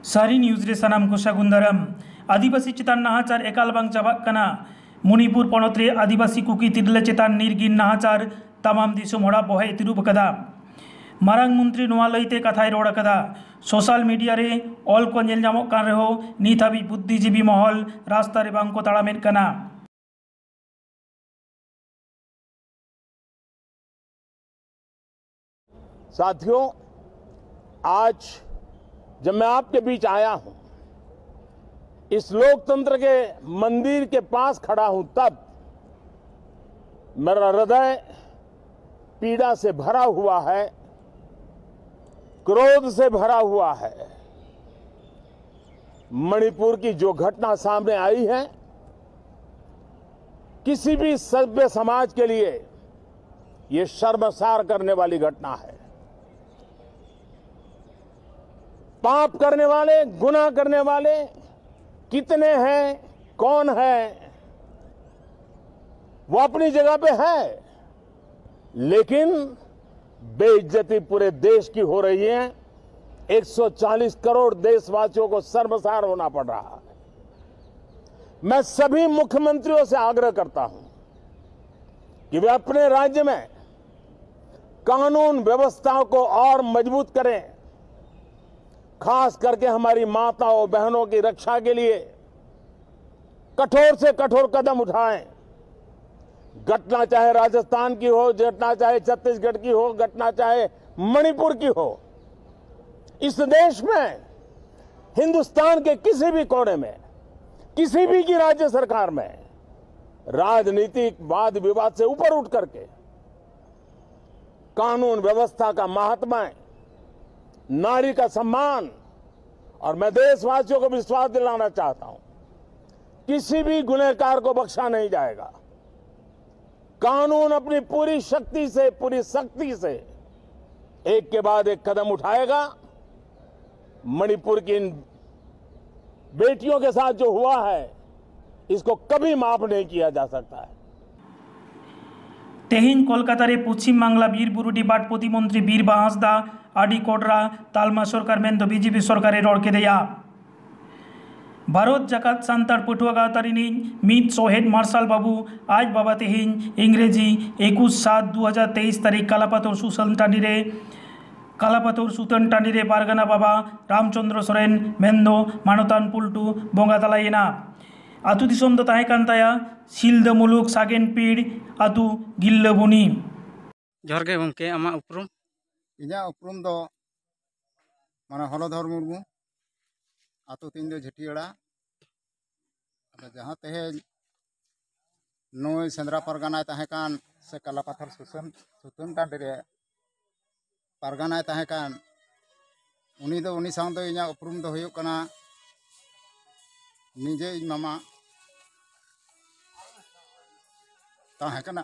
सारी न्यूज़ रे सनाम को सागुन दाराम आदिवासी चितान नाहाचार एकाल बांग चाबाक कना मणिपुर पनत रे आदिवासी कुकी तिरले चितान निर्गिन नाहाचार तमाम दिसोम होड़ा बहे तिरुब कदा मारांग मंत्री नोआ लईते कथाय रोड़ कदा सोशल मीडिया रे ऑल को नेल नामक कान रेहो नीत हाबी बुद्धिजीवी महल रास्ता रे बांग को ताड़ामेद कना। साथियों, आज जब मैं आपके बीच आया हूं, इस लोकतंत्र के मंदिर के पास खड़ा हूं, तब मेरा हृदय पीड़ा से भरा हुआ है, क्रोध से भरा हुआ है। मणिपुर की जो घटना सामने आई है, किसी भी सभ्य समाज के लिए ये शर्मसार करने वाली घटना है। पाप करने वाले, गुनाह करने वाले कितने हैं, कौन है, वो अपनी जगह पे है, लेकिन बेइज्जती पूरे देश की हो रही है। 140 करोड़ देशवासियों को शर्मसार होना पड़ रहा है। मैं सभी मुख्यमंत्रियों से आग्रह करता हूं कि वे अपने राज्य में कानून व्यवस्था को और मजबूत करें, खास करके हमारी माताओं बहनों की रक्षा के लिए कठोर से कठोर कदम उठाएं। घटना चाहे राजस्थान की हो, घटना चाहे छत्तीसगढ़ की हो, घटना चाहे मणिपुर की हो, इस देश में, हिंदुस्तान के किसी भी कोने में, किसी भी की राज्य सरकार में राजनीतिक वाद विवाद से ऊपर उठ करके कानून व्यवस्था का महात्मा, नारी का सम्मान, और मैं देशवासियों को विश्वास दिलाना चाहता हूं, किसी भी गुनहगार को बख्शा नहीं जाएगा। कानून अपनी पूरी शक्ति से, पूरी सख्ती से एक के बाद एक कदम उठाएगा। मणिपुर की इन बेटियों के साथ जो हुआ है, इसको कभी माफ नहीं किया जा सकता है। तेहिन कोलकाता रे पश्चिम बांगला बीरबुरुडी बाट प्रतिमंत्री बीरबा हांसदा आडी कोडरा तालमा सरकार मेंदो बीजेपी सरकारे रोड़ केदेया भारत जाकात सान्ताड़ पटुआ गावतारिनी मीत सोहेद मार्शल बाबू आज बाबा तेहिन इंग्रेजी 21/7/2023 तारीख कालापाथर सुतन टाँडी रे पारगाना बाबा रामचंद्र सोरेन मेंदो मानतान पुलटू बंगा तलायेना। आतु दिसोम दो ताहे कान ताया सिलदा मुलुक सागेन पीड़ आतु गिल्लाबुनी। जोहार गे गमके आमा उपरुम? इᱧᱟᱹᱜ उपरुम दो माने हलधर मुर्मू, आतु तीन दो झेटियाड़ा। अदा जहाँ तेहेज नोय सेंद्रा पारगानाय ताहेकान से कालापाथर सुतन टाँडी रे पारगानाय ताहेकान, उनी साथ दो इᱧᱟᱹᱜ उपरुम दो हुयुग कना निजे इñ मामा ताहेकाना।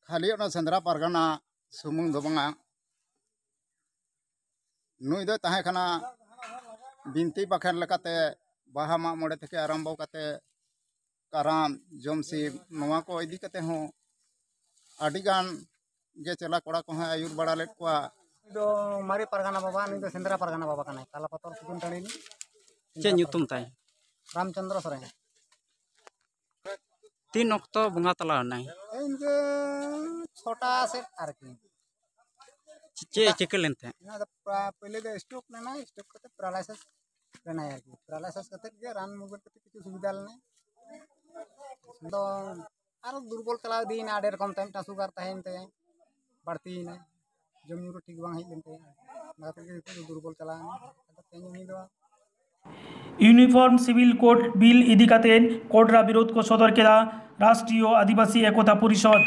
खाली ओना सेंद्रा पारगाना सुमुंग दो बांगा, नुई दो ताहेकाना बिनती बाखेर लेकाते बाहा माग मोड़े थेके आरम्भ काते काराम जमसिब नोआ को इदी काते हों आडिगान गे चला कोड़ा को हैं आयुर बड़ा लेट को दो मारी पारगाना बाबा नी दो सेंद्रा पारगाना बाबा कना कालापाथर सुतन टाँडी नी चे ᱧᱩᱛᱩᱢ ताई? रामचंद्र सोरेन। तीन अक्तो बंगा तला नाई इनके छोटा से आरकी चे चिकल लेनते ना पहले दो स्टॉक लेना, स्टॉक करते पैरालिसिस लेना है कि पैरालिसिस करते के रान मुगल करते किछु सुविधा लेना तो आरो दुर्बल चला दी ना आडे रकम टाइम टा सुगर तहेन ते बढ़ती ना जमीन ठीक बांग हिल लेनते ना तो दुर्बल चला तो तेनी दो uniform civil code bill इदी कातेन Kodra विरोध को सदर केदा राष्ट्रीय आदिवासी एकता परिषद।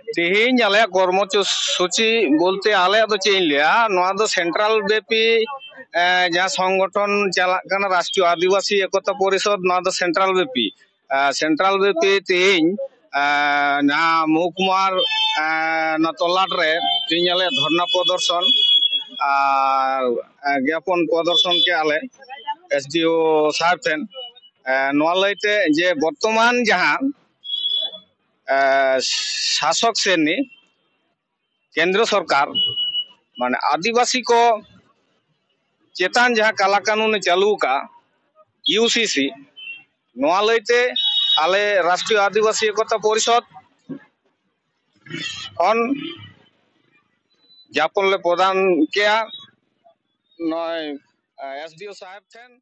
तेहिन आले कर्मसूची बोलते आले तो चेंज लिया नोआ दो सेंट्रल बेपी जहाँ संगठन चला राष्ट्रीय आदिवासी एकता परिषद नोआ दो सेंट्रल बेपी तेहिन ना महकुमार ना तलाट रे तेहिन आले धरना प्रदर्शन ज्ञापन प्रदर्शन के आले एसडीओ साहब ठेन नोआ लईते जे वर्तमान जहाँ शासक श्रेणी केंद्र सरकार माने आदिवासी को चेतान जहाँ काला कानून चालू का यूसीसी नोआ लैते आले राष्ट्रीय आदिवासी एकता परिषद खन ज्ञापन ले प्रदान किया नय एसडीओ साहेब ठेन